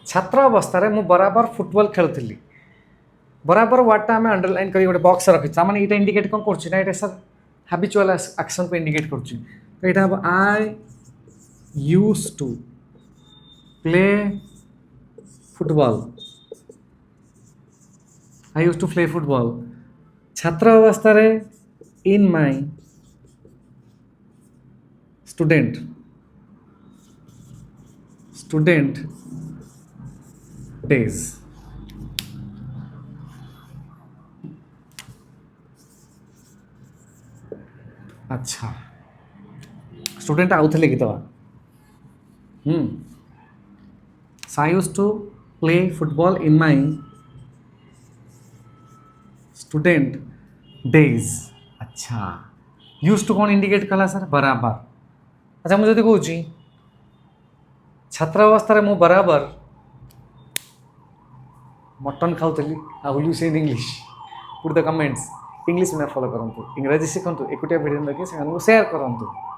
छात्र अवस्था मु बराबर फुटबॉल खेलुली बराबर वर्डटा आम अंडरलाइन कर गोटे बक्स रखी मैंने यहाँ इंडिकेट कौन कर सर हाबिचुअल एक्शन को इंडिकेट कर I used to play football I used to play football छात्र अवस्था इन माय स्टूडेंट डेज अच्छा स्टूडेंट आउ थे गीत I used to play football in my student days अच्छा यूज टू कौन इंडिकेट कला सर बराबर अच्छा मुझे कहूँ छात्र अवस्था मु बराबर मटन खाऊली I will you say in English put the comments English में फॉलो करूँ इंग्रजी शिखु एकुटिया भिडियो देखिए से सेयार करूँ